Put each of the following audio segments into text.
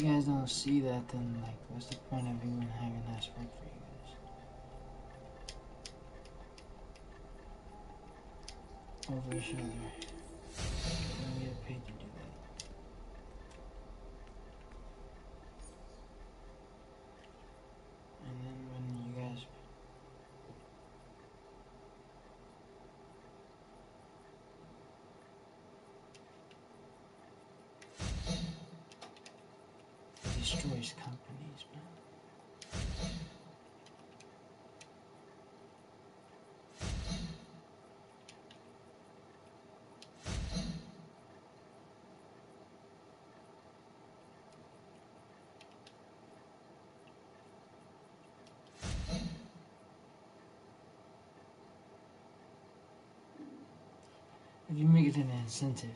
guys don't see that, then like, what's the point of even having us work for you guys? Over your shoulder. You don't get paid to do that. And then when you guys destroys companies, man. If you make it an incentive,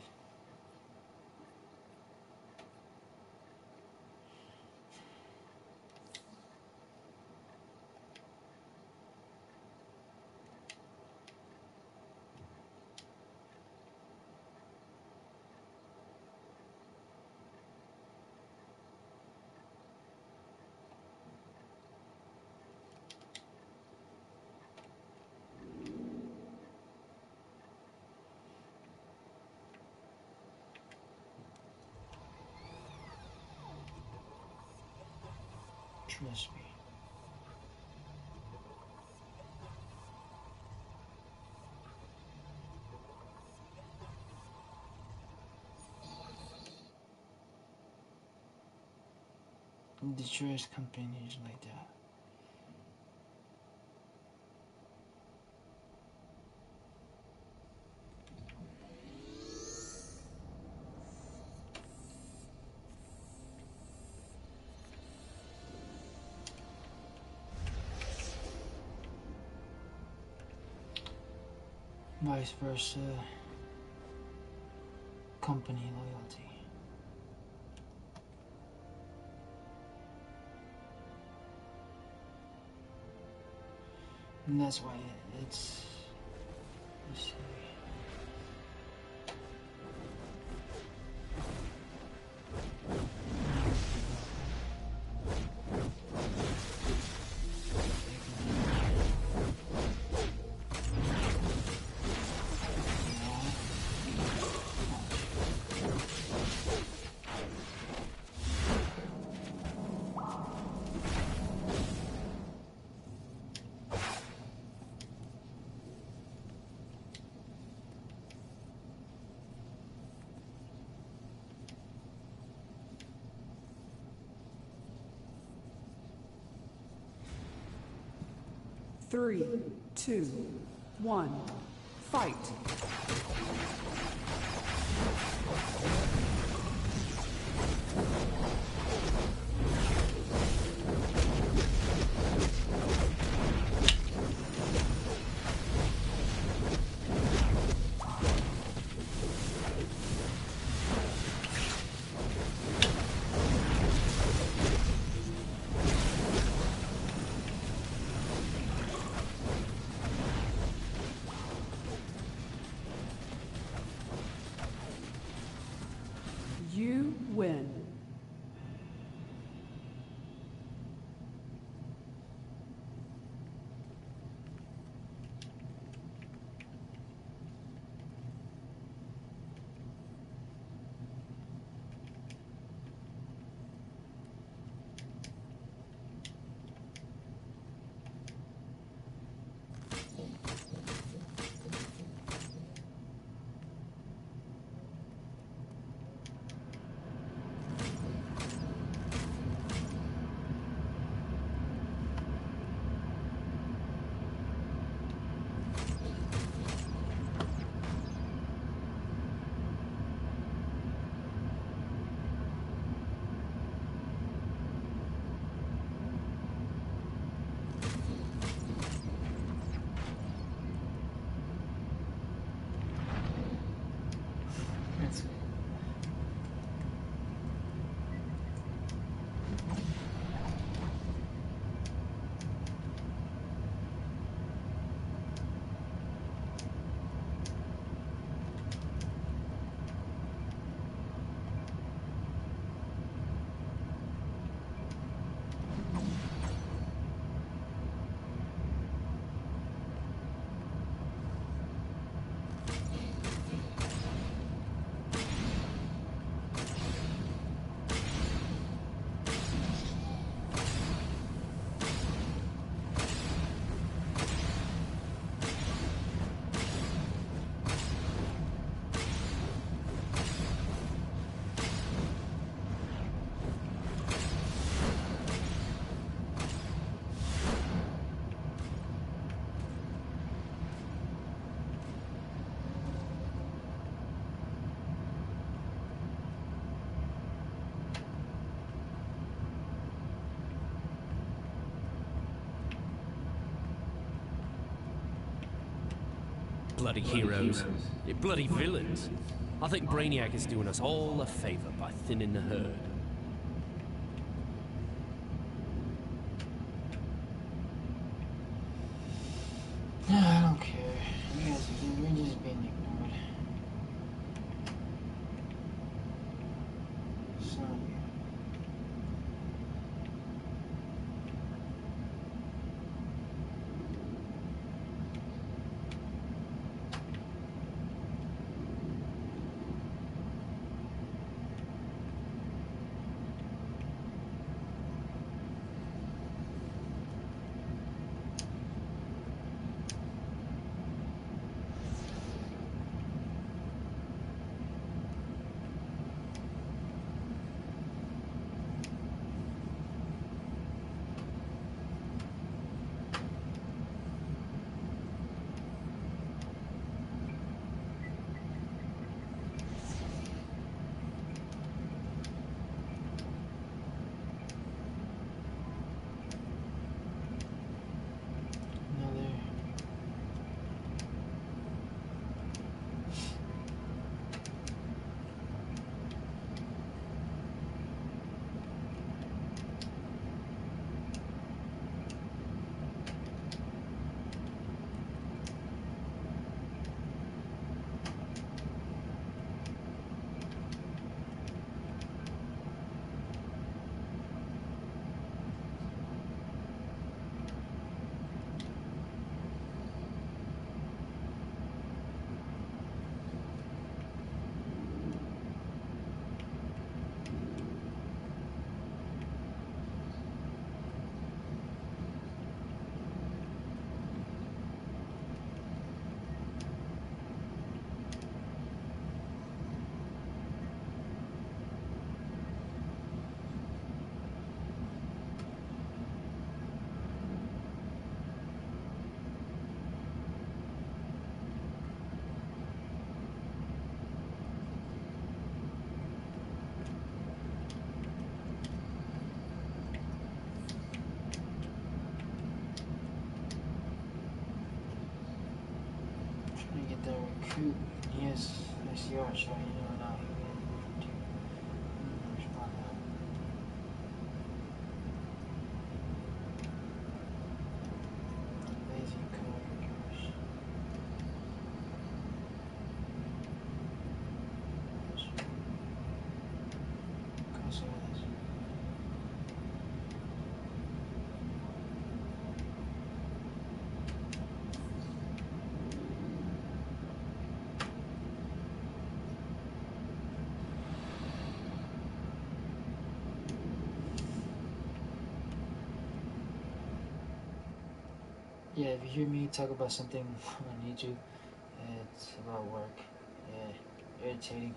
trust me. It destroys companies like that. Vice versa, company loyalty. And that's why it's, let's see. Three, two, one, fight. bloody heroes. You're bloody villains. I think Brainiac is doing us all a favor by thinning the herd. No, I don't care. You're just being ignored. Son of you. Get that recruit. Yes, that's your shot. You know now. Respond now. Lazy co-workers. Cancel this. Yeah, if you hear me talk about something on YouTube, it's about work. Yeah, irritating.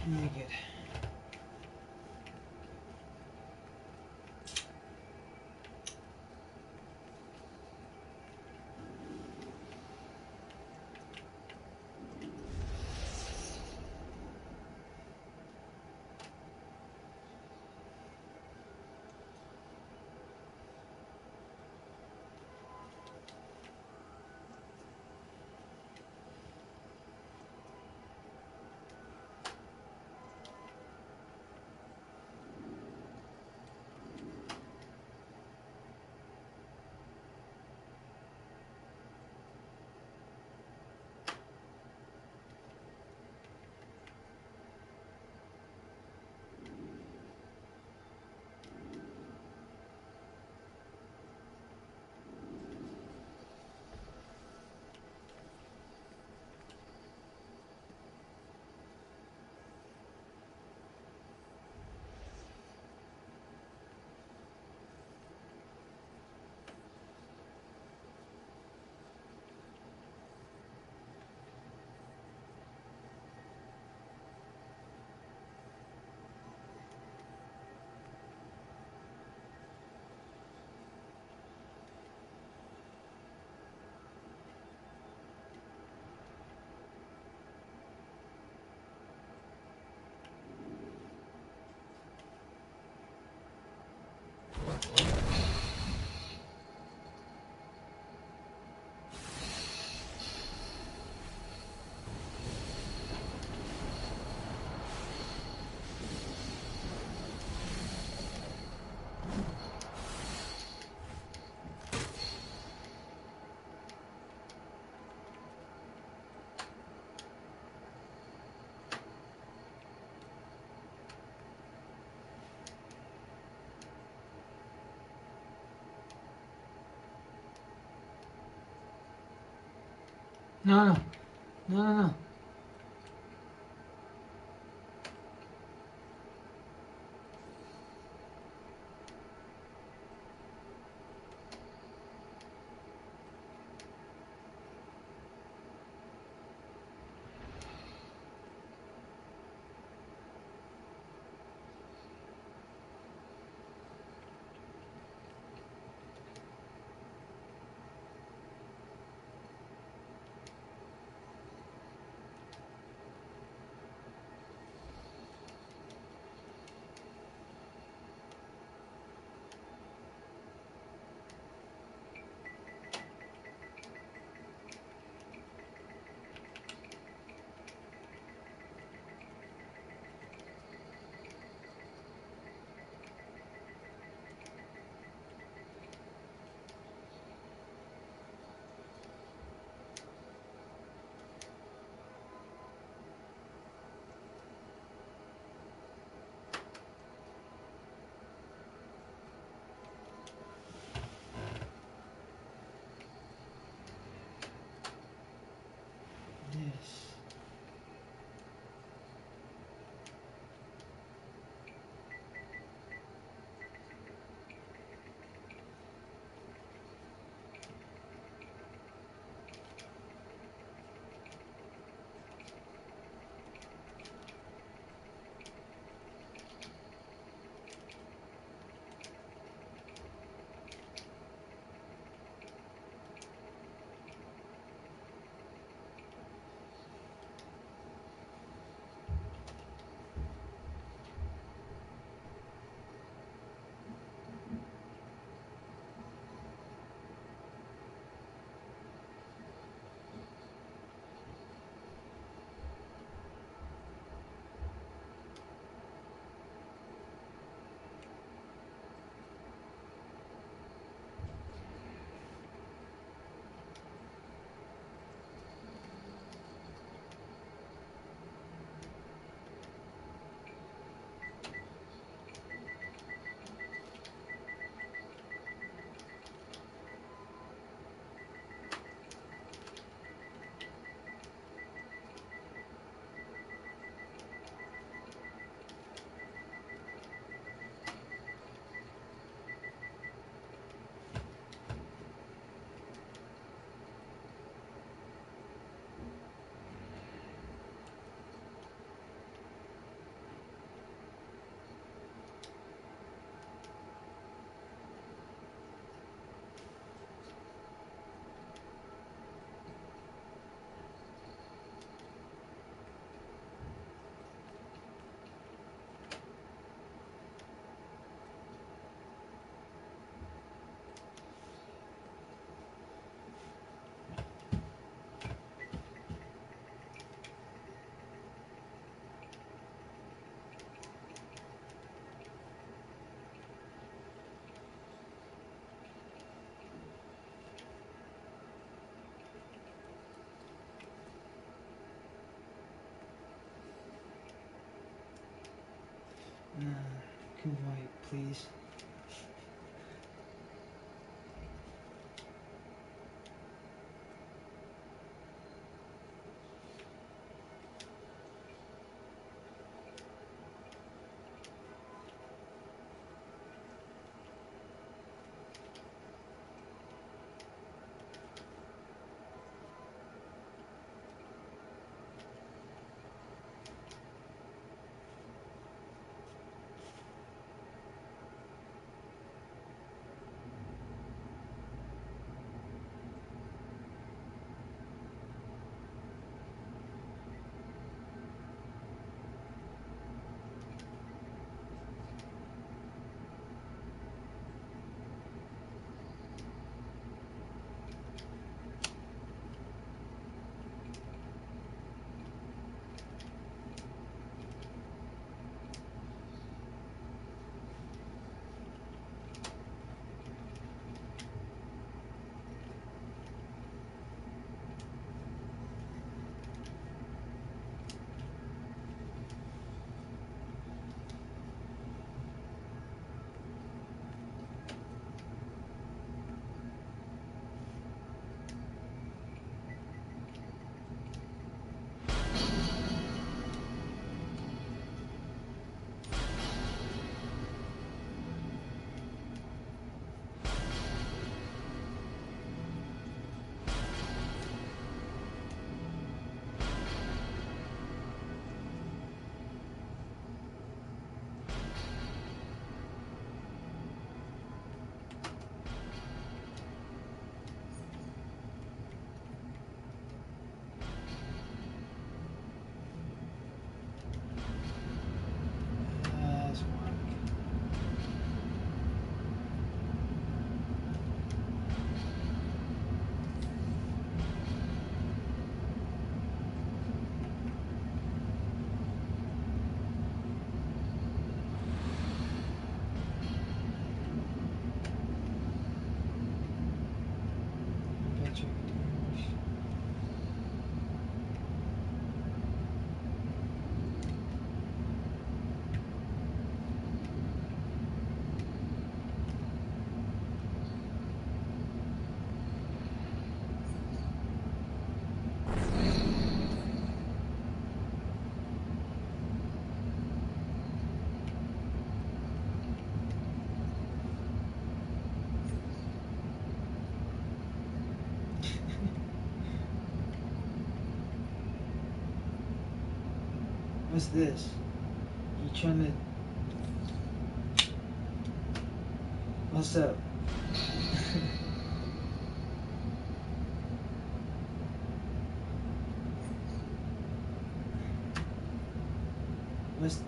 Really good. No, no, no, no, no. Yes. Kuwait, please. What's this? You trying to... What's up? What's...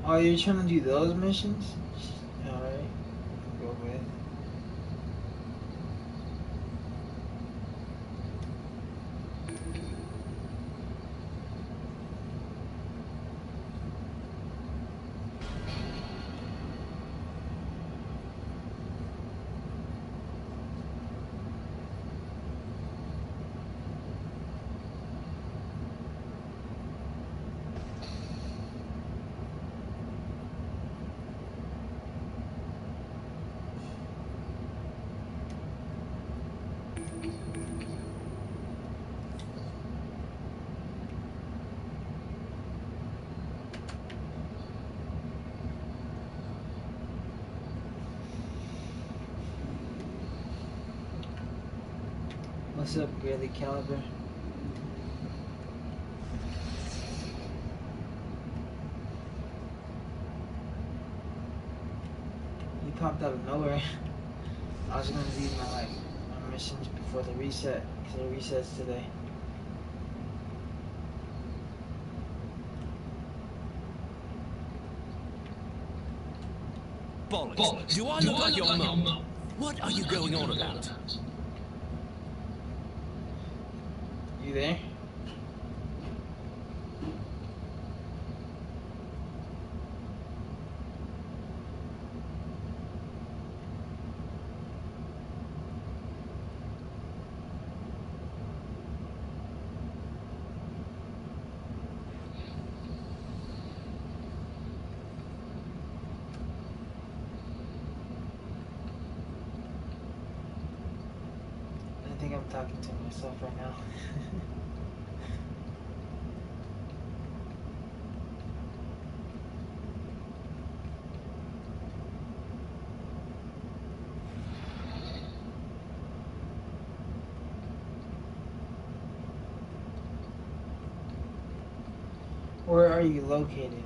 Oh, you're trying to do those missions? Alright. Go with. What's up, Greatly Caliber? You popped out of nowhere. I was gonna leave my missions before the reset, because it resets today. Bollocks. Do I look like your mum? What are you going on about? You there? I think I'm talking to myself right now. Where are you located?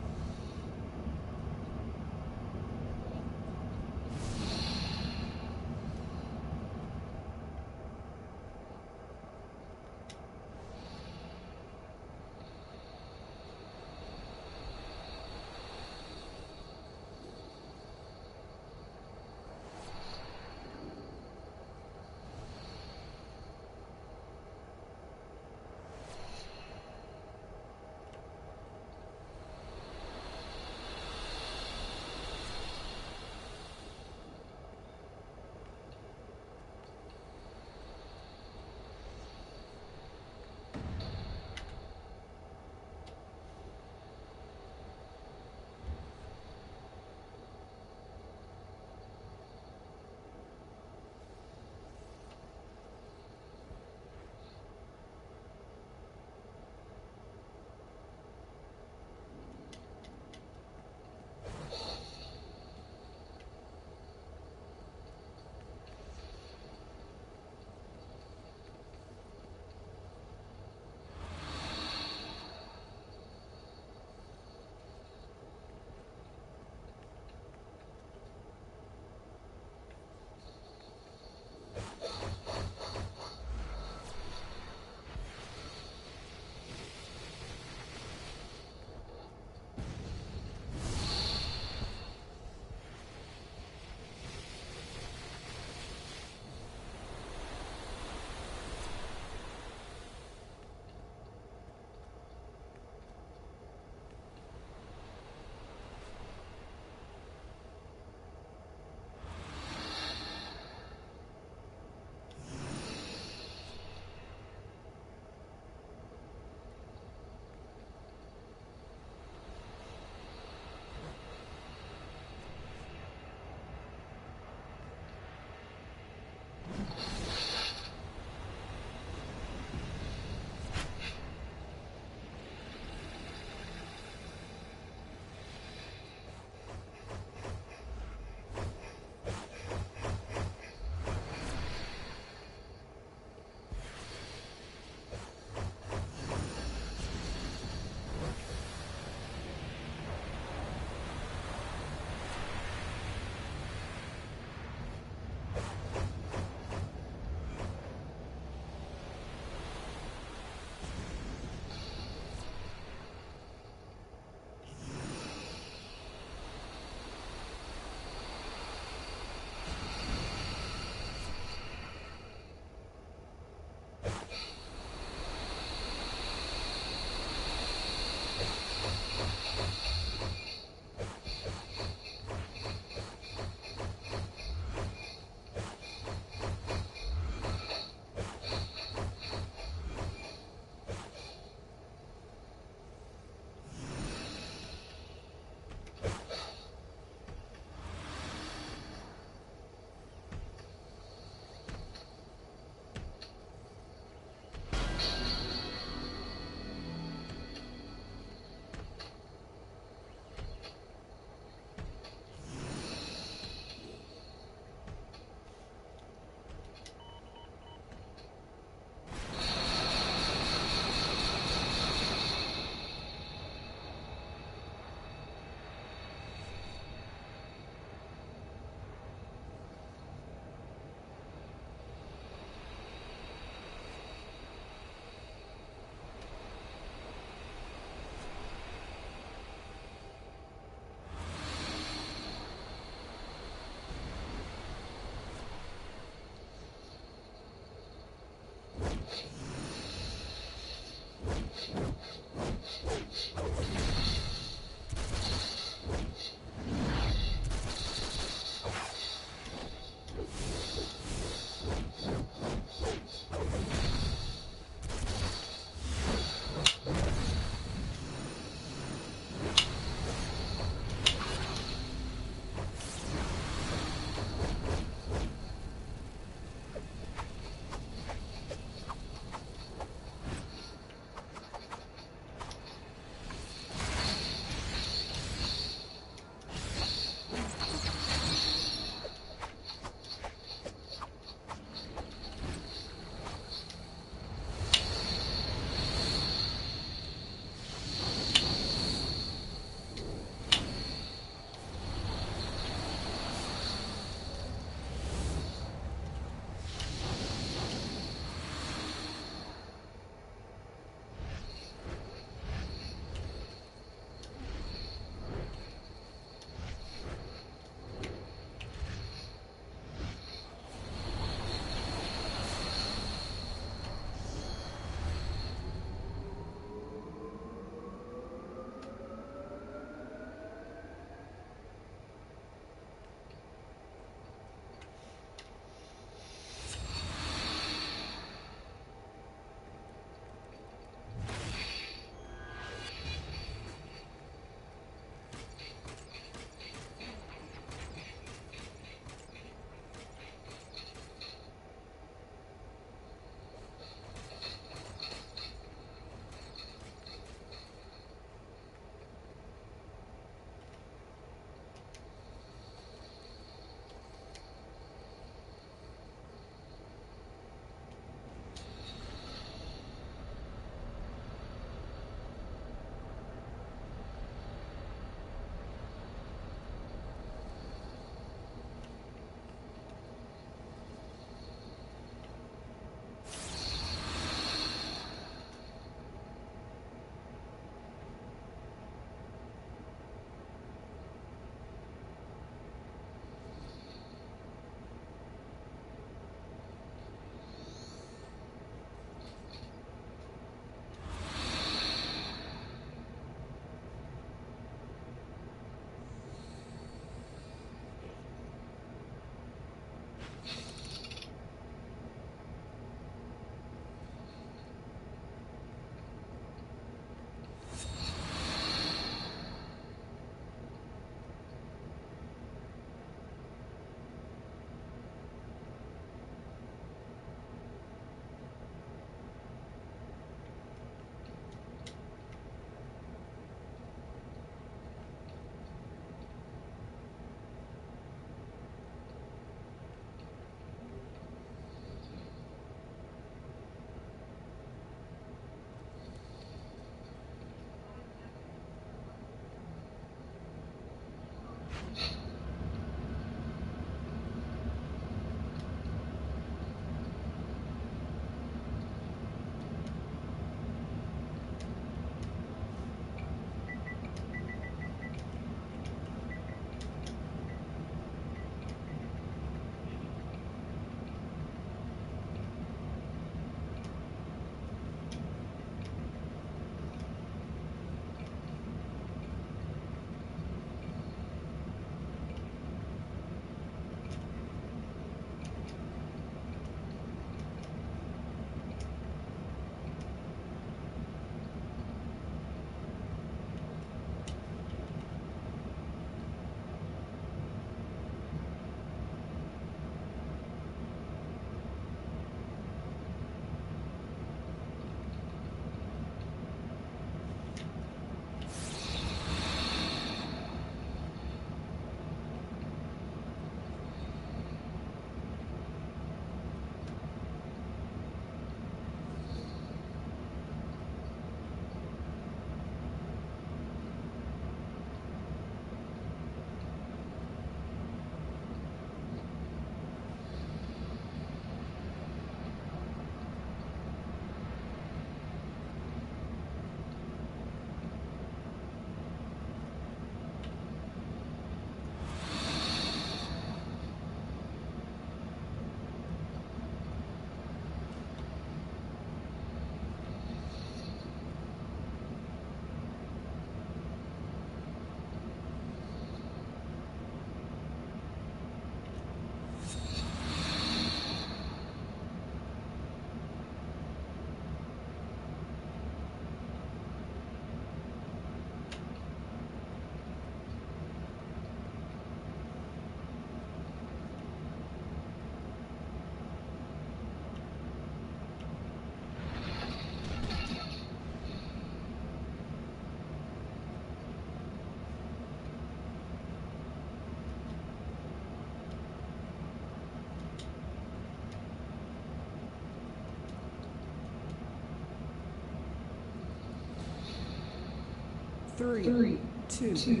3, 2,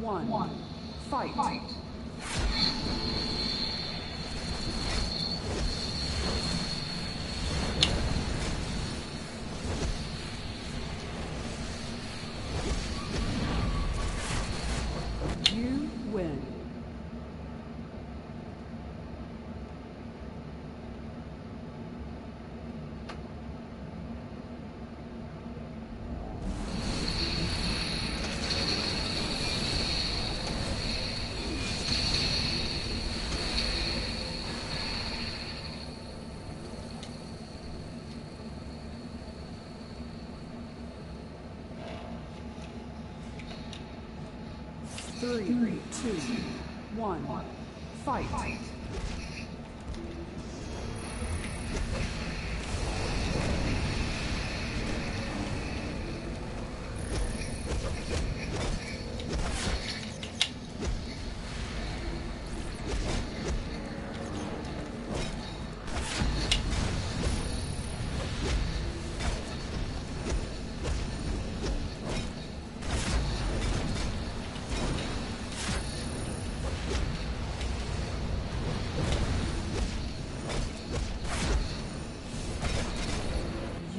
1, fight. You win. Three, 2, 1, fight.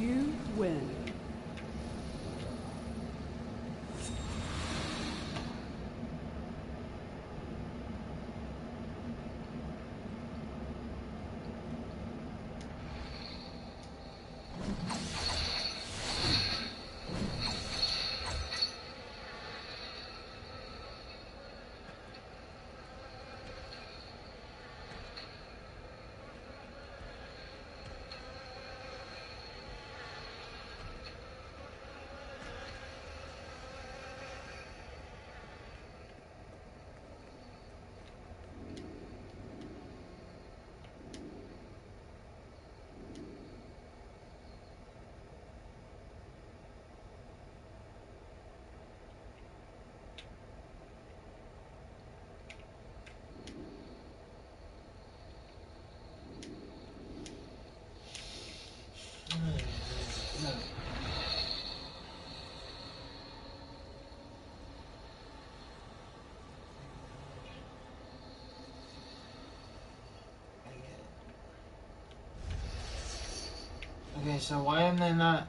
You win. Okay, so why am I not?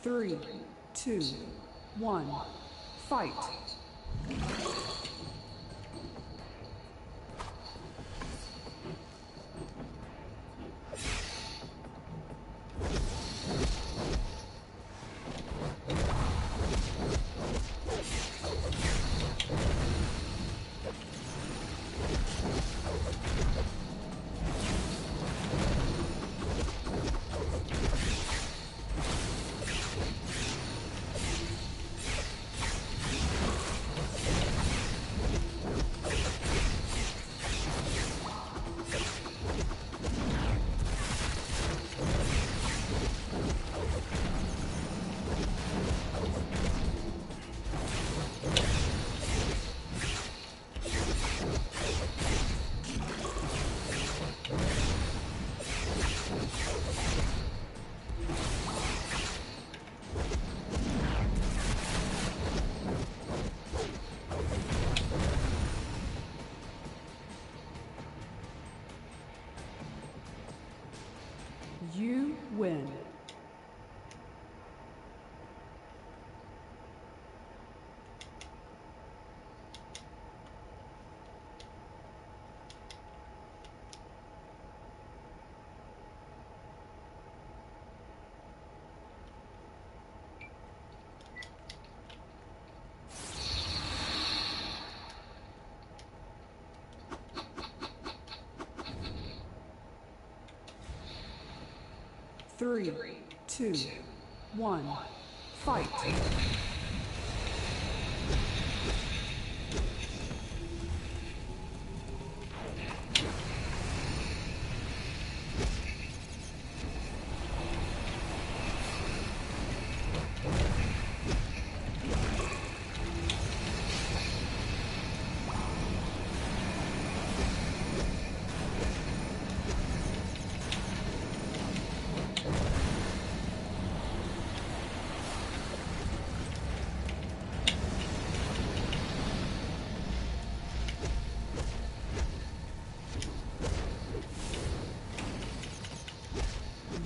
3, 2, 1, fight! You win. Three, two, one, fight!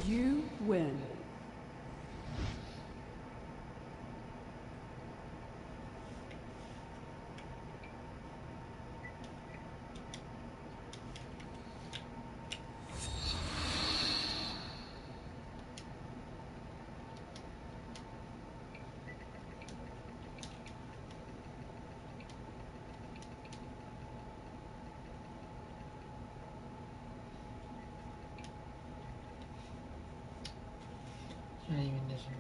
You win. Not even this one.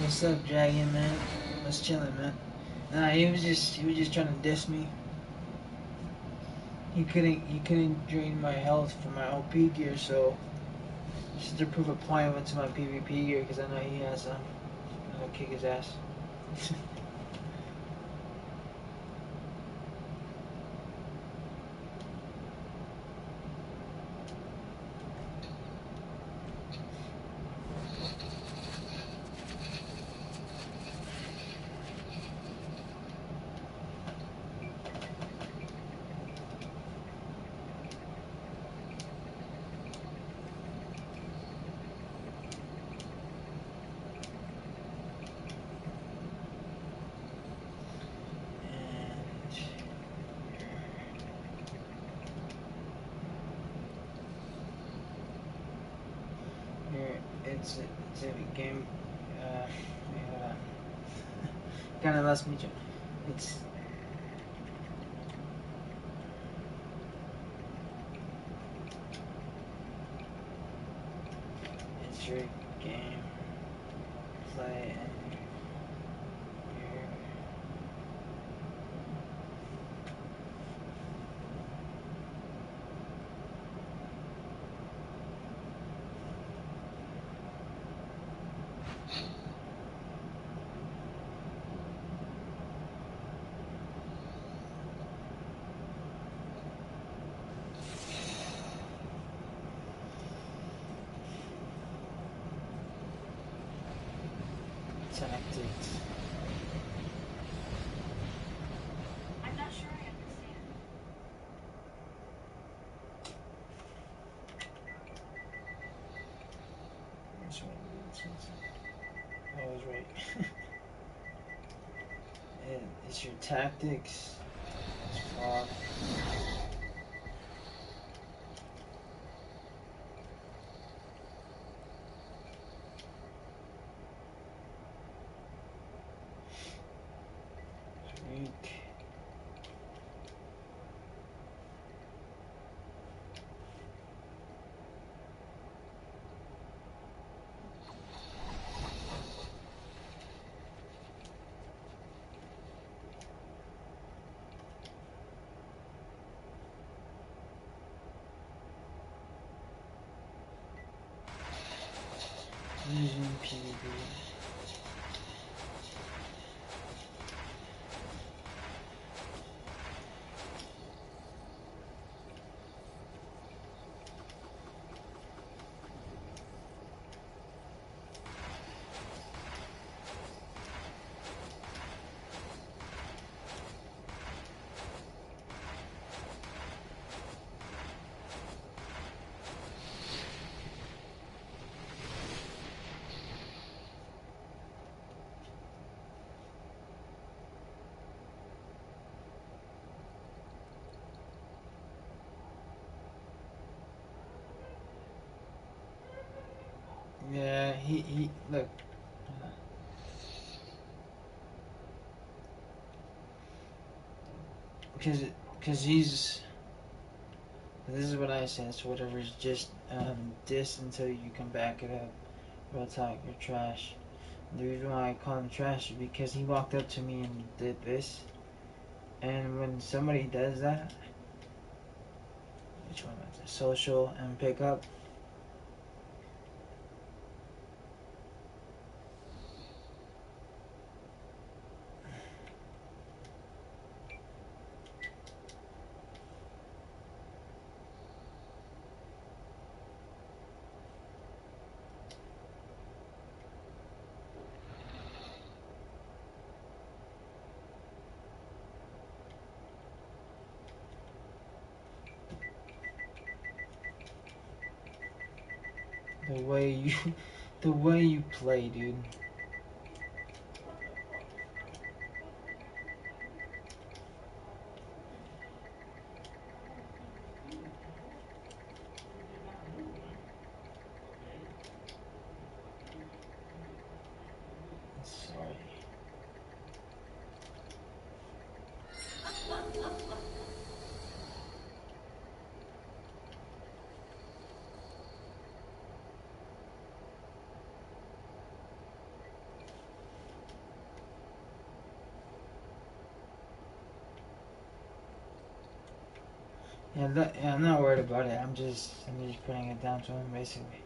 What's up, Dragon man? What's chilling, man? Nah, he was just trying to diss me. He couldn't drain my health from my OP gear, so just to prove a point, I went to my PvP gear because I know he has some. I'm gonna kick his ass. It's a game. Wait, hold on. Kind of lost me. It's your game. Play and your tactics. I'm not sure I understand. Which one? I was right. It's your tactics. It's fog. Weak. Using PvP. Yeah, he look. Because because he's this is what I said. So whatever's just diss until you can back it up. Real talk, you're trash. The reason why I call him trash is because he walked up to me and did this. And when somebody does that, which one was it? Social and pick up. The way you, the way you play, dude. Sorry. Yeah, I'm not worried about it. I'm just putting it down to him, basically.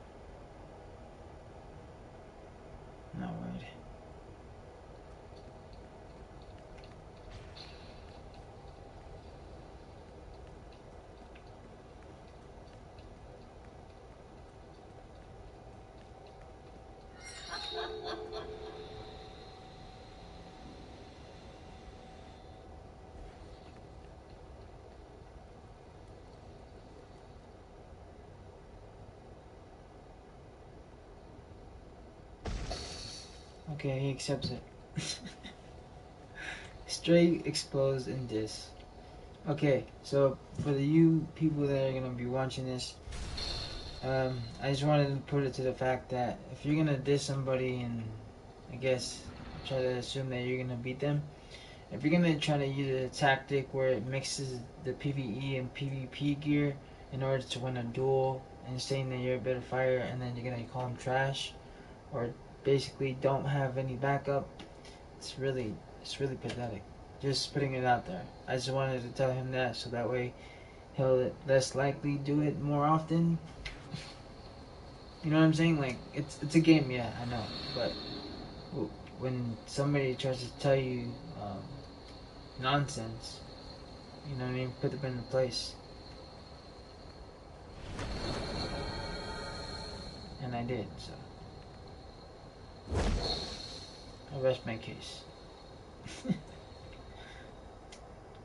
I'm not worried. Okay, he accepts it. Straight explodes in this. Okay, so for the you people that are gonna be watching this, I just wanted to put it to the fact that if you're gonna diss somebody and I guess try to assume that you're gonna beat them, if you're gonna try to use a tactic where it mixes the PvE and PvP gear in order to win a duel and saying that you're a better fighter and then you're gonna call them trash or basically don't have any backup, it's really pathetic. Just putting it out there. I just wanted to tell him that so that way he'll less likely do it more often. You know what I'm saying? Like it's a game, yeah, I know, but when somebody tries to tell you nonsense, you know what I mean? Put them in place, and I did. So I rest my case.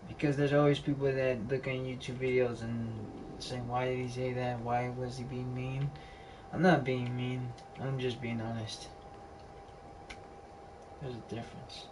Because there's always people that look on YouTube videos and saying, why did he say that? Why was he being mean? I'm not being mean. I'm just being honest. There's a difference.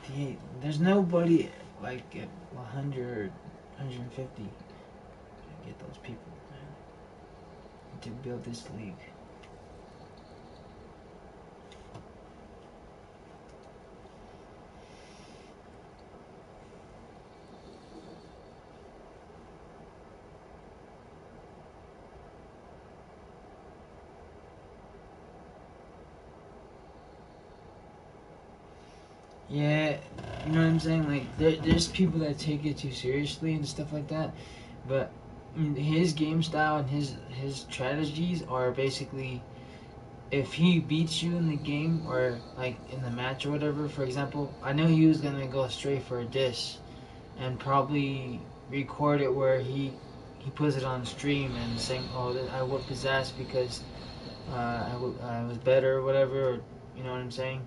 58. There's nobody like at 100, 150. Get those people, man, to build this league. Yeah, you know what I'm saying? Like, there's people that take it too seriously and stuff like that. But his game style and his strategies are basically, if he beats you in the game or like in the match or whatever. For example, I know he was gonna go straight for a diss and probably record it where he puts it on stream and saying, "Oh, I whooped his ass because I was better or whatever." Or, you know what I'm saying?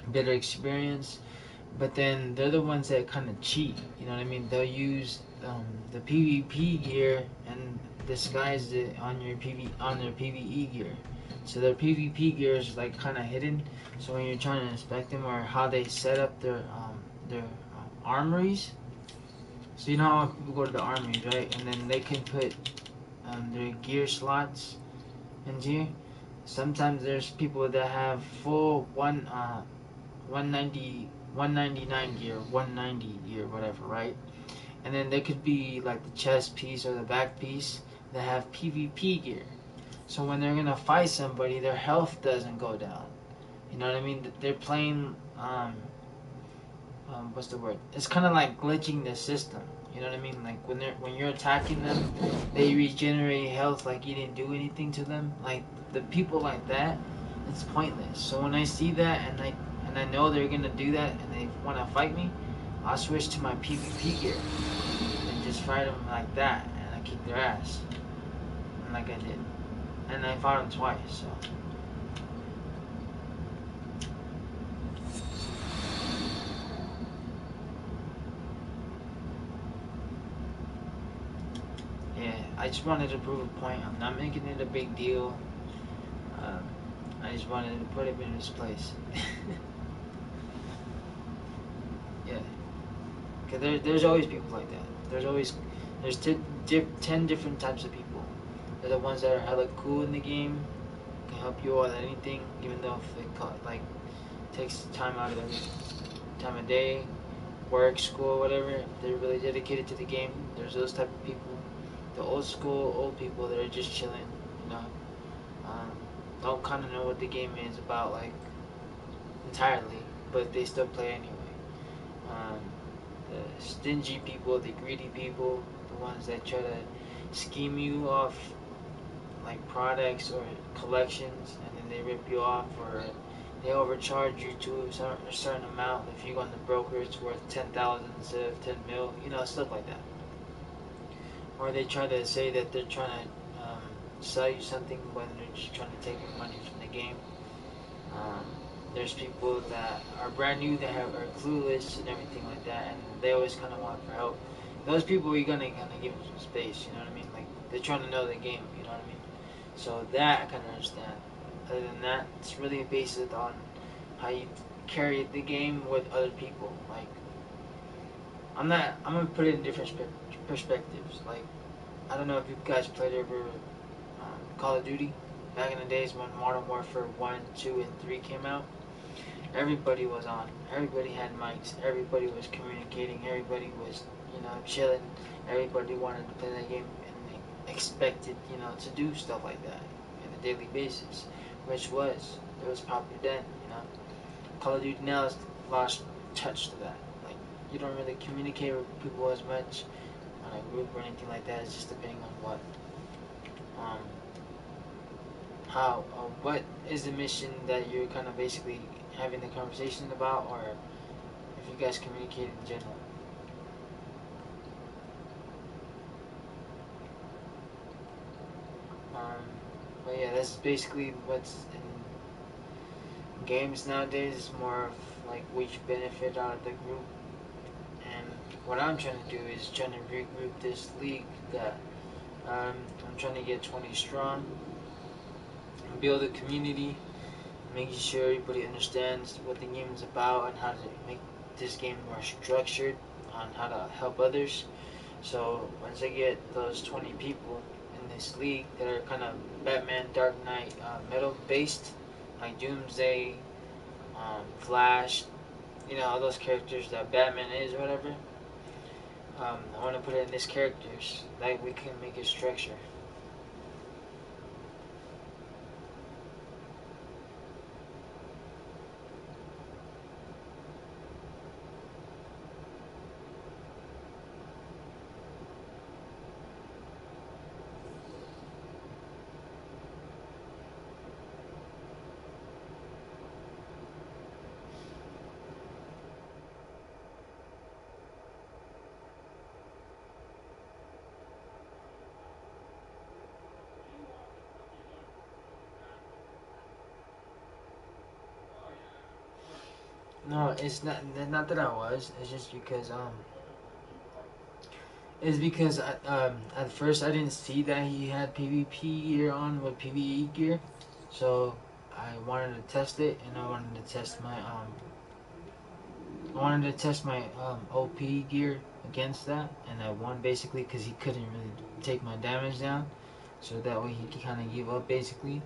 Better experience. But then they're the ones that kind of cheat. You know what I mean? They'll use the PvP gear and disguise it on their PvE gear. So their PvP gear is like kind of hidden. So when you're trying to inspect them or how they set up their armories. So you know how people go to the armories, right? And then they can put their gear slots in here. Sometimes there's people that have full 190, 199 gear, 190 gear, whatever, right? And then there could be like the chest piece or the back piece that have PvP gear. So when they're gonna fight somebody, their health doesn't go down. You know what I mean? They're playing, what's the word? It's kind of like glitching the system. You know what I mean? Like when you're attacking them, they regenerate health like you didn't do anything to them. Like the people like that, it's pointless. So when I see that and I know they're gonna do that and they want to fight me, I'll switch to my PvP gear and just fight them like that, and I kick their ass, and like I did, and I fought them twice. So. Yeah, I just wanted to prove a point. I'm not making it a big deal. Um, I just wanted to put him in his place. Yeah, because there's always people like that. There's 10 different types of people. They're the ones that are hella cool in the game, can help you with anything, even though if it takes time out of their time of day. work, school, whatever. They're really dedicated to the game. There's those type of people. The old school, old people that are just chilling, you know. Um, don't kind of know what the game is about, like, entirely, but they still play anyway. Um, the stingy people, the greedy people, the ones that try to scheme you off like products or collections, and then they rip you off, or they overcharge you to a certain amount. If you go on the broker, it's worth 10,000 instead of 10 mil. You know, stuff like that. Or they try to say that they're trying to sell you something when they're just trying to take your money from the game. Um, there's people that are brand new that are clueless and everything like that, and they always kind of want for help. Those people, you're gonna kind of give them some space. You know what I mean? Like, they're trying to know the game. You know what I mean? So that I kind of understand. Other than that, it's really based on how you carry the game with other people. Like, I'm gonna put it in different perspectives. Like, I don't know if you guys played ever Call of Duty back in the days when Modern Warfare 1, 2, and 3 came out. Everybody was on. Everybody had mics. Everybody was communicating. Everybody was, chilling. Everybody wanted to play that game, and they expected, to do stuff like that on a daily basis, which it was popular then, Call of Duty now has lost touch to that. Like, you don't really communicate with people as much on a group or anything like that. It's just depending on um, what is the mission that you're kind of basically having the conversation about, or if you guys communicate in general. But yeah, that's basically what's in games nowadays. It's more of like which benefit out of the group. And what I'm trying to do is trying to regroup this league that I'm trying to get 20 strong, build a community, making sure everybody understands what the game is about and how to make this game more structured on how to help others. So once I get those 20 people in this league that are kind of Batman, Dark Knight, metal based, like Doomsday, Flash, all those characters that Batman is or whatever, I want to put it in these characters that we can make a structure. No, it's not that I was. It's just because at first I didn't see that he had PvP gear on with PvE gear, so I wanted to test it, and I wanted to test my OP gear against that, and I won basically because he couldn't really take my damage down, so that way he could kind of give up basically,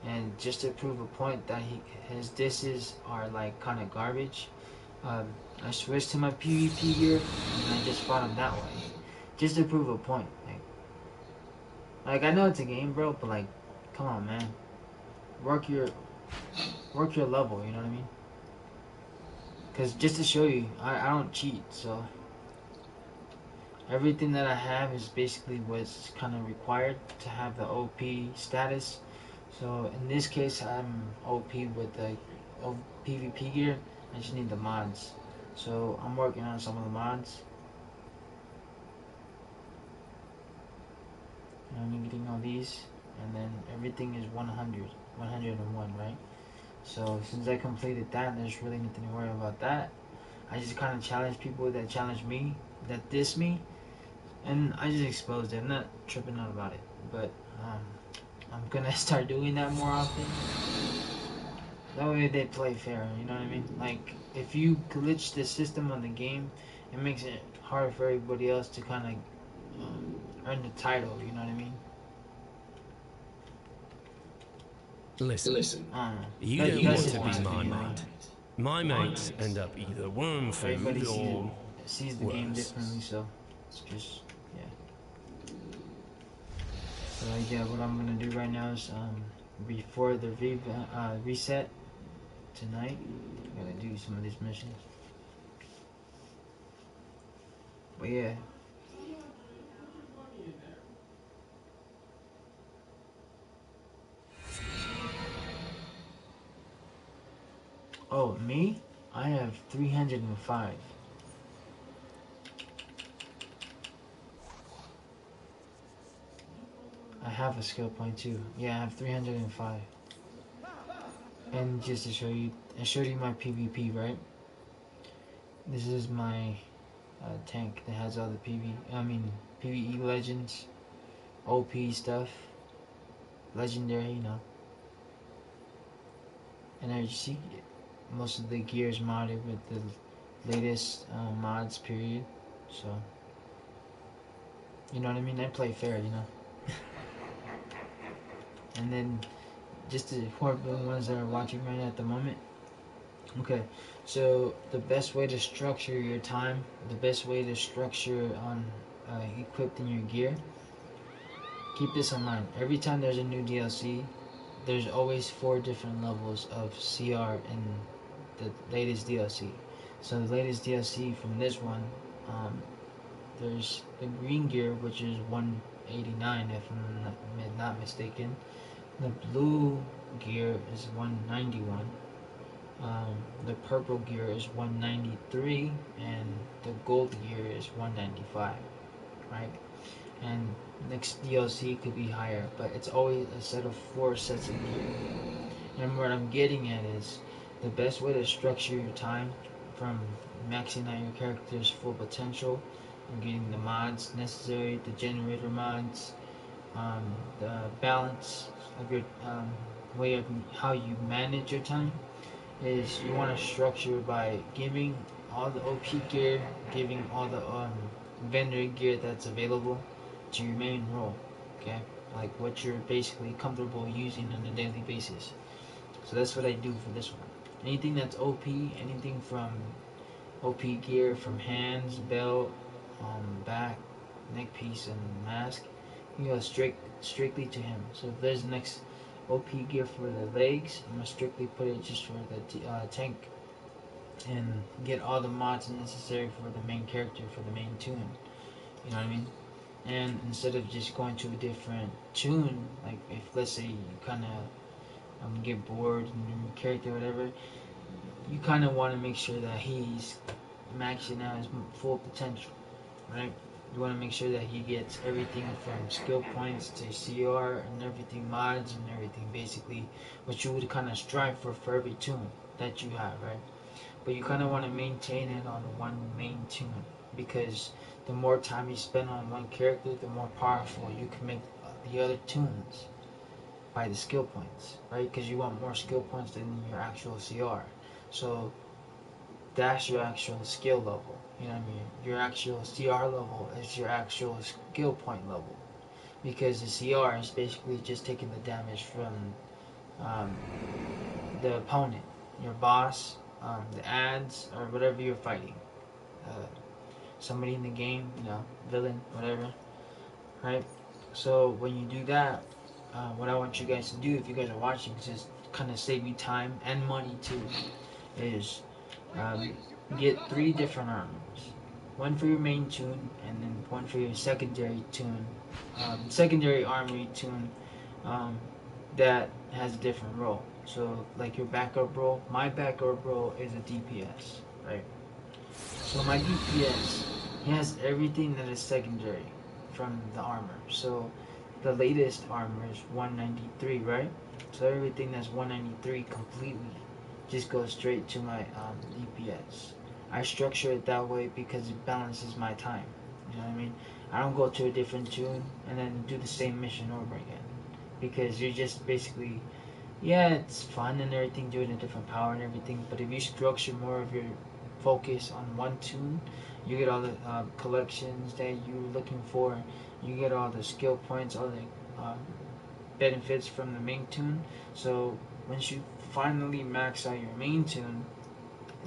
and just to prove a point that his disses are like kind of garbage. I switched to my PvP gear, and I just fought him that way, just to prove a point. Like I know it's a game, bro, but like, come on, man, work your level. You know what I mean? Because just to show you, I don't cheat, so everything that I have is basically what's kind of required to have the OP status. So in this case, I'm OP with the PvP gear. I just need the mods. So I'm working on some of the mods. I'm getting all these, and then everything is 101, right? So since I completed that, there's really nothing to worry about that. I just kind of challenge people that challenge me, that diss me, and I just exposed it. I'm not tripping out about it, but I'm gonna start doing that more often. That way they play fair, you know what I mean? Like, if you glitch the system on the game, it makes it harder for everybody else to kind of earn the title, you know what I mean? Listen, I don't know. you But don't want just to be my my opinion on mate. it. My mates end up either worm food Everybody sees or sees the game Worse. differently, so it's just, yeah. So yeah, what I'm gonna do right now is before the reset tonight, I'm gonna do some of these missions. But yeah. Oh, me? I have 305. I have a skill point too. Yeah, I have 305. And just to show you, I showed you my PvP, right? This is my tank that has all the PvE legends, OP stuff, legendary, you know. And as you see, most of the gear is modded with the latest mods, period. So, you know what I mean? I play fair, you know. And then, just for the ones that are watching right at the moment. Okay, so the best way to structure your time, the best way to structure on equipping your gear, keep this in mind. Every time there's a new DLC, there's always 4 different levels of CR in the latest DLC. So the latest DLC from this one, there's the green gear, which is 189 if I'm not mistaken. The blue gear is 191. The purple gear is 193, and the gold gear is 195, right? And next DLC could be higher, but it's always a set of 4 sets of gear. And what I'm getting at is the best way to structure your time from maxing out your character's full potential and getting the mods necessary, the generator mods, the balance of your way of how you manage your time, is you want to structure by giving all the OP gear, giving all the vendor gear that's available to your main role, okay? Like what you're basically comfortable using on a daily basis. So that's what I do for this one. Anything that's OP, anything from OP gear, from hands, belt, back, neck piece, and mask, you go strictly to him. So if there's next OP gear for the legs, I'm gonna strictly put it just for the tank, and get all the mods necessary for the main character, for the main tune. You know what I mean? And instead of just going to a different tune, like if let's say you kind of get bored in your character or whatever, you kind of want to make sure that he's maxing out his full potential, right? You want to make sure that he gets everything from skill points to CR and everything, mods and everything, basically what you would kind of strive for every tune that you have, right? But you kind of want to maintain it on one main tune, because the more time you spend on one character, the more powerful you can make the other tunes by the skill points, right? Because you want more skill points than your actual CR. So that's your actual skill level. You know what I mean? Your actual CR level is your actual skill point level, because the CR is basically just taking the damage from um, the opponent, your boss, the ads, or whatever you're fighting. Uh, Somebody in the game, you know, villain, whatever, right? So when you do that, what I want you guys to do, if you guys are watching, just kind of save you time and money too, is um, get 3 different armors. One for your main tune, and then one for your secondary tune, secondary armory tune, um, that has a different role. So like your backup role, my backup role is a DPS, right? So my DPS, he has everything that is secondary from the armor. So the latest armor is 193, right? So everything that's 193 completely just goes straight to my DPS. I structure it that way because it balances my time. You know what I mean? I don't go to a different tune and then do the same mission over again, because you're just basically, yeah, it's fun and everything, doing a different power and everything, but if you structure more of your focus on one tune, you get all the collections that you're looking for, you get all the skill points, all the benefits from the main tune. So once you finally max out your main tune,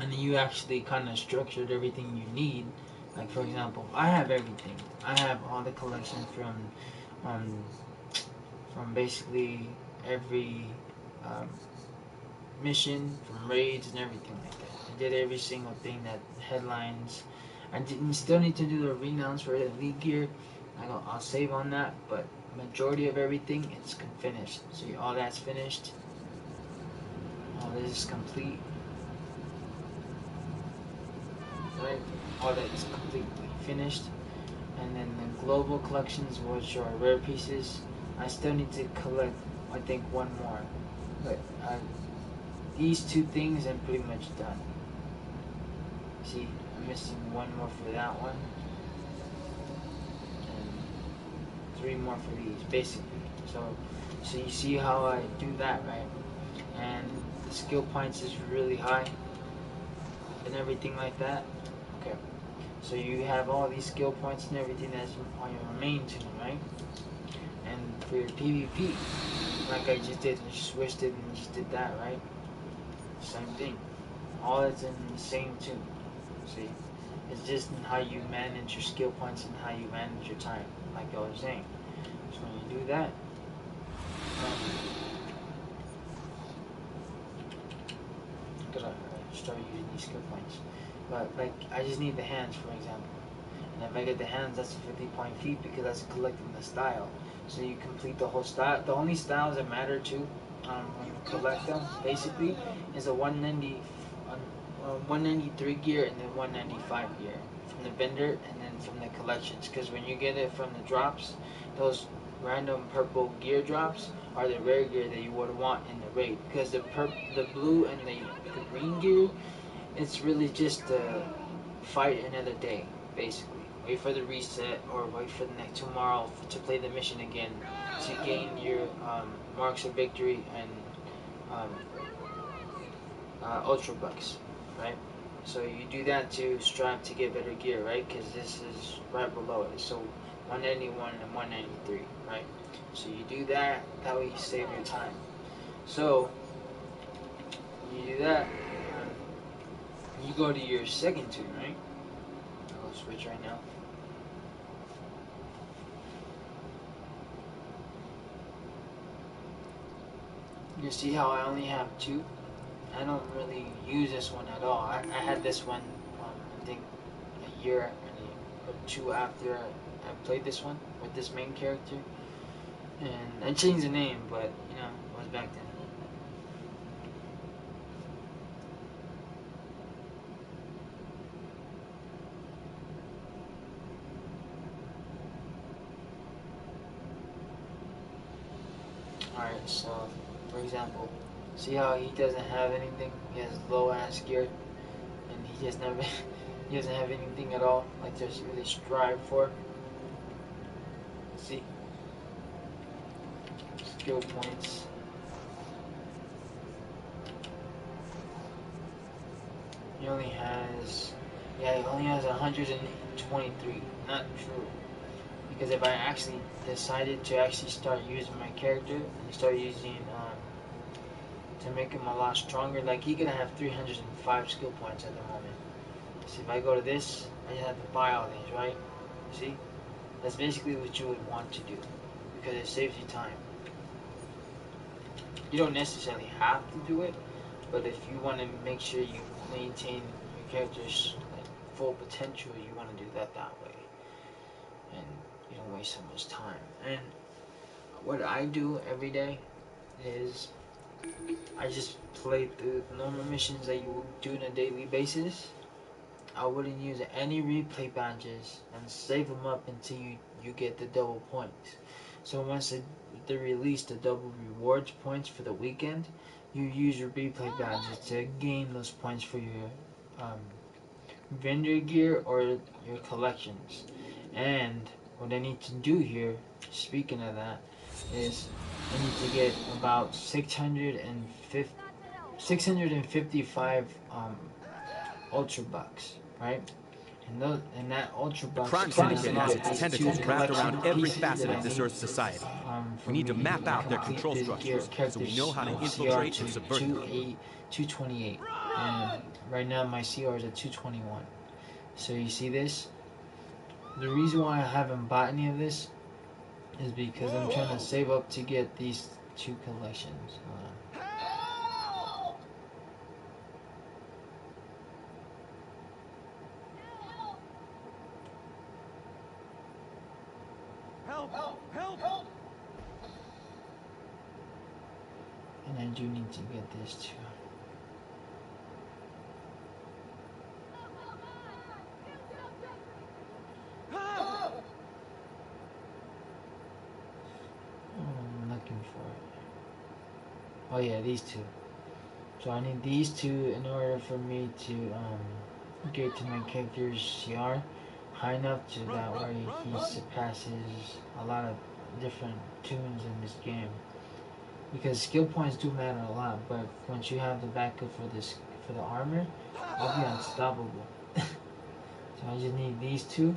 and then you actually kind of structured everything you need. Like for example, I have everything. I have all the collection um, from basically every um, mission, from raids and everything like that. I did every single thing that headlines. I didn't still need to do the renouns for elite gear. I'll save on that, but majority of everything it's finished. So all that's finished. All this is complete. Right? All that is completely finished. And then the global collections, which are rare pieces, I still need to collect, I think, one more. But these two things I'm pretty much done. See, I'm missing one more for that one, and three more for these, basically. So you see how I do that, right? And the skill points is really high, and everything like that. Okay. So you have all these skill points and everything that's on your main tune, right? And for your PvP, like I just did, and switched it and just did that, right? Same thing. All that's in the same tune. See? It's just in how you manage your skill points and how you manage your time, like I was saying. So when you do that, because I start using these skill points. But like, I just need the hands, for example. And if I get the hands, that's a 50-point feat because that's collecting the style. So you complete the whole style. The only styles that matter too, when you collect them, basically, is a 193 gear and then 195 gear from the vendor and then from the collections. Because when you get it from the drops, those random purple gear drops are the rare gear that you would want in the raid. Because the blue and the green gear, it's really just to fight another day, basically. Wait for the reset or wait for the next tomorrow to play the mission again to gain your marks of victory and um, ultra bucks, right? So you do that to strive to get better gear, right? Because this is right below it. So 191 and 193, right? So you do that. That way you save your time. So you do that. You go to your second tune, right? I'll switch right now. You see how I only have two? I don't really use this one at all. I had this one, I think, a year or two after I played this one with this main character. And I changed the name, but, you know, it was back then. Alright, so, for example, see how he doesn't have anything? He has low ass gear, and he just never, he doesn't have anything at all, like to really strive for. See? Skill points. He only has, yeah, he only has 123. Not true. Because if I actually decided to actually start using my character and start using, to make him a lot stronger, like he could have 305 skill points at the moment. See, if I go to this, I just have to buy all these, right? See? That's basically what you would want to do. Because it saves you time. You don't necessarily have to do it, but if you want to make sure you maintain your character's like, full potential, you want to do that way. And you don't waste so much time. And what I do every day is I just play through the normal missions that you would do on a daily basis. I wouldn't use any replay badges and save them up until you get the double points. So once they release the double rewards points for the weekend, you use your replay badges to gain those points for your um, vendor gear or your collections. And what I need to do here, speaking of that, is I need to get about 655 ultra bucks, right? And that ultra The box. crime syndicate has its tentacles wrapped around every facet of this Earth's society. We need to map out their control structures so we know how to infiltrate and subvert them. 228. And right now my CR is at 221. So you see this? The reason why I haven't bought any of this is because I'm trying to save up to get these 2 collections. Help! And I do need to get this too. I'm looking for it. Oh yeah, these 2. So I need these 2 in order for me to get to my character's CR high enough to that way he surpasses a lot of different tunes in this game. Because skill points do matter a lot, but once you have the backup for the armor, I'll be unstoppable. So I just need these 2.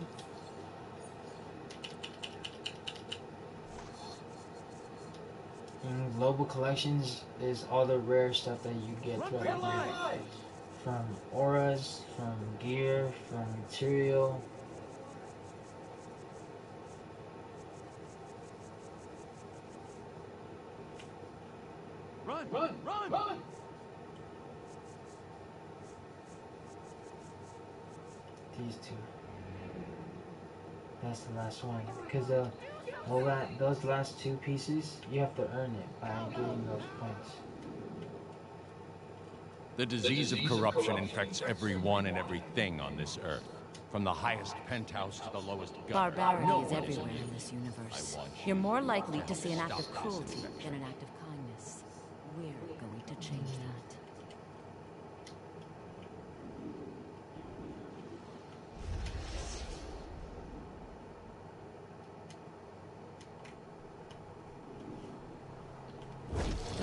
And global collections is all the rare stuff that you get throughout the game. From auras, from gear, from material. Run! These 2. That's the last one. Because those last 2 pieces, you have to earn it by getting those points. The disease of corruption infects everyone and everything on this Earth. From the highest penthouse to the lowest gutter. Barbarity is everywhere in this universe. You're more likely to see an act of cruelty than an act of kindness. We're going to change that.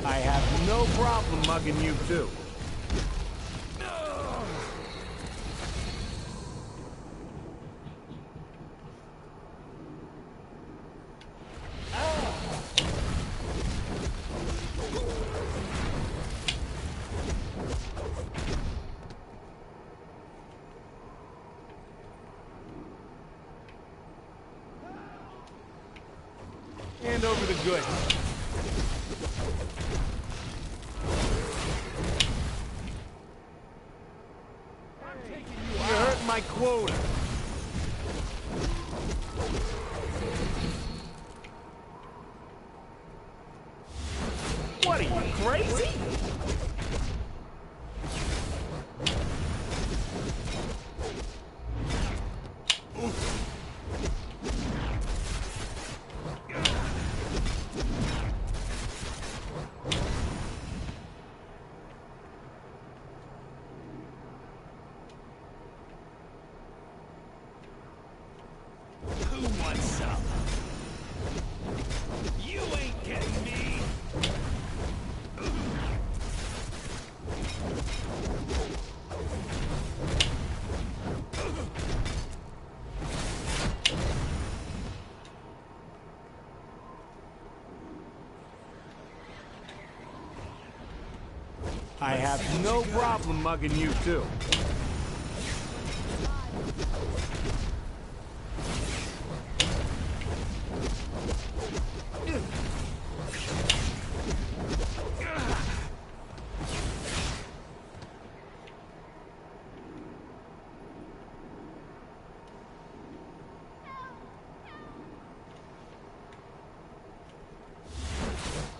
I have no problem mugging you too. Hand over the goods. You're hurting my quota. What are you, crazy? I have no problem mugging you too.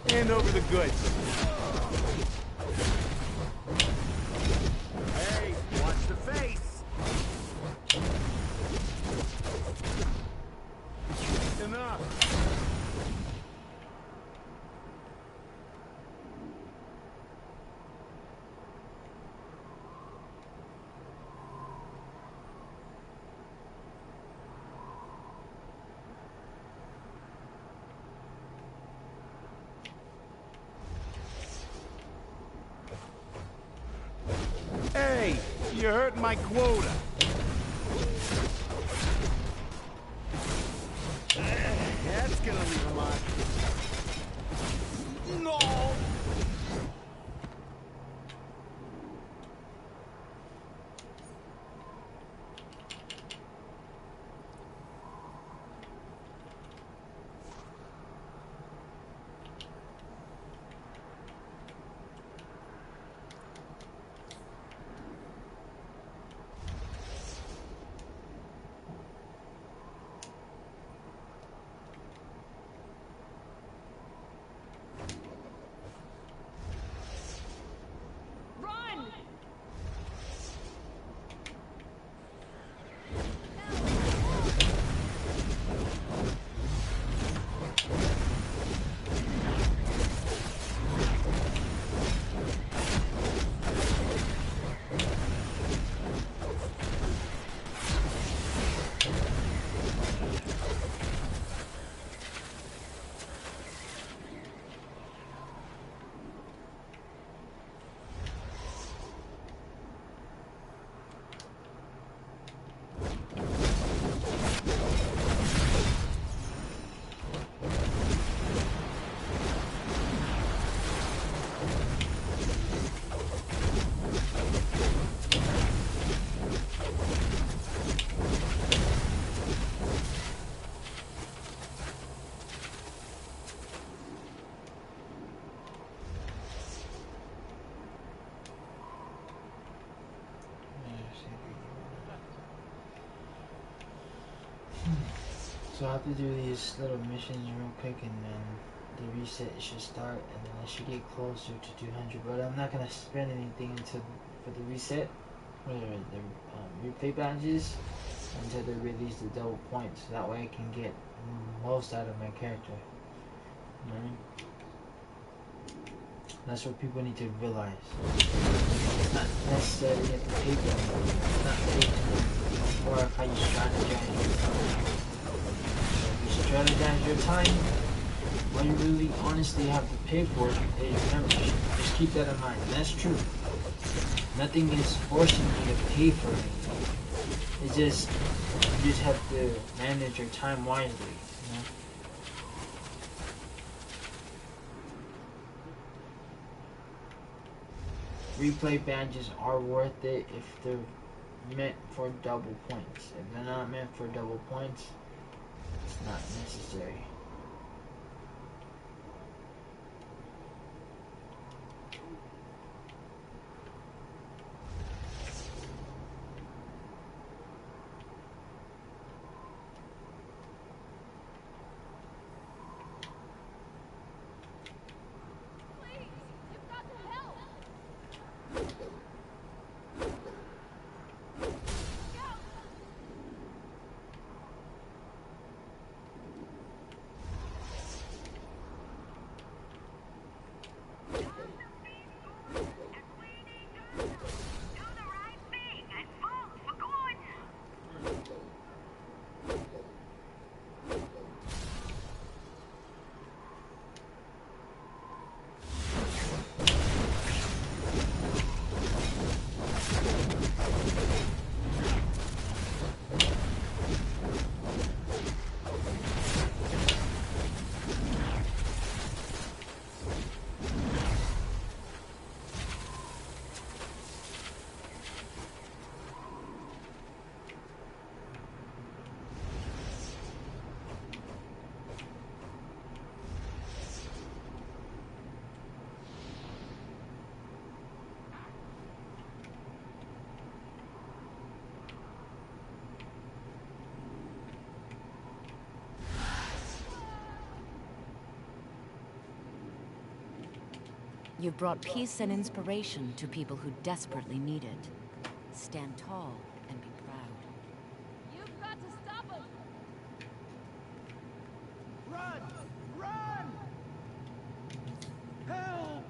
Hand over the goods. Hey, watch the face. Enough. Hey, you're hurting my quota. That's gonna leave a mark. No! So I have to do these little missions real quick, and then the reset should start, and then I should get closer to 200. But I'm not gonna spend anything until for the reset, or the replay badges, until they release the double points. So that way I can get most out of my character. You know what I mean? That's what people need to realize. It's not necessarily at the pay for it. It's not paid for, or how you strategize your time. So if you strategize your time, what you really honestly have to pay for is membership. Just keep that in mind. That's true. Nothing is forcing you to pay for anything. It's just, you just have to manage your time wisely, you know? Replay badges are worth it if they're meant for double points. If they're not meant for double points, it's not necessary. You've brought peace and inspiration to people who desperately need it. Stand tall and be proud. You've got to stop him! Run! Run! Help!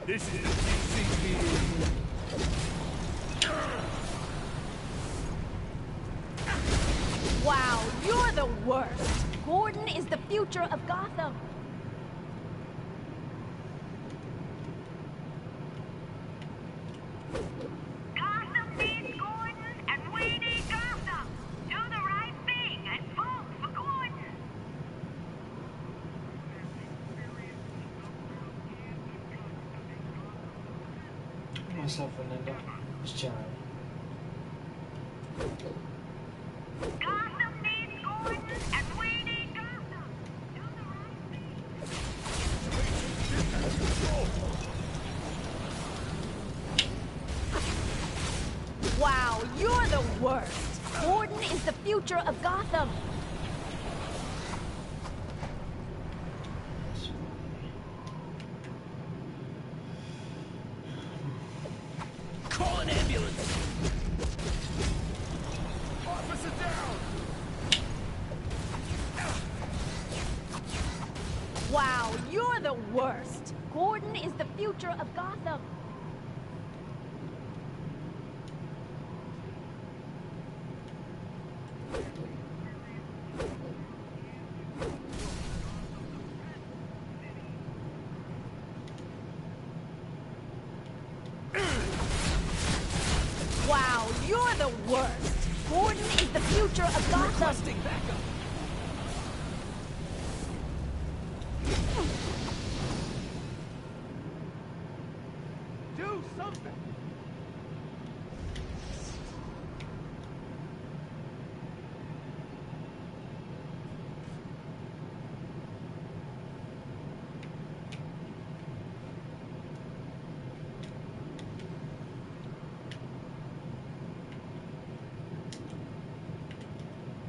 This is the QCPD. Wow, you're the worst. Gordon is the future of Gotham. Gotham needs Gordon, and we need Gotham. Do the right thing and vote for Gordon. Myself, Fernando. Just chilling. Gotham needs Gordon, and we need Gotham. Do the right thing. Wow, you're the worst. Gordon is the future of Gotham. Call an ambulance! Officer down! Wow, you're the worst. Gordon is the future of Gotham. Wow, you're the worst. Gordon is the future of Gotham. Requesting backup! Do something!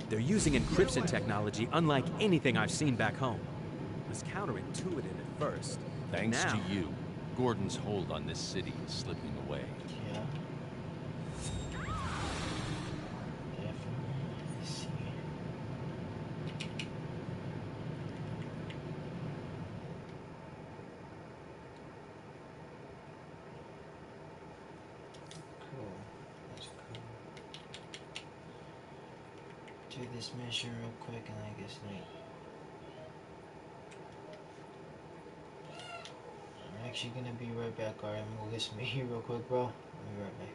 They're using encryption technology unlike anything I've seen back home. It was counterintuitive at first. but Thanks now, to you, Gordon's hold on this city is slipping away. Yeah. Definitely. Let's see. Cool. That's cool. Do this mission real quick and I guess like I'm actually gonna be right back. Alright, I'm gonna go get some heat real quick, bro. I'll be right back.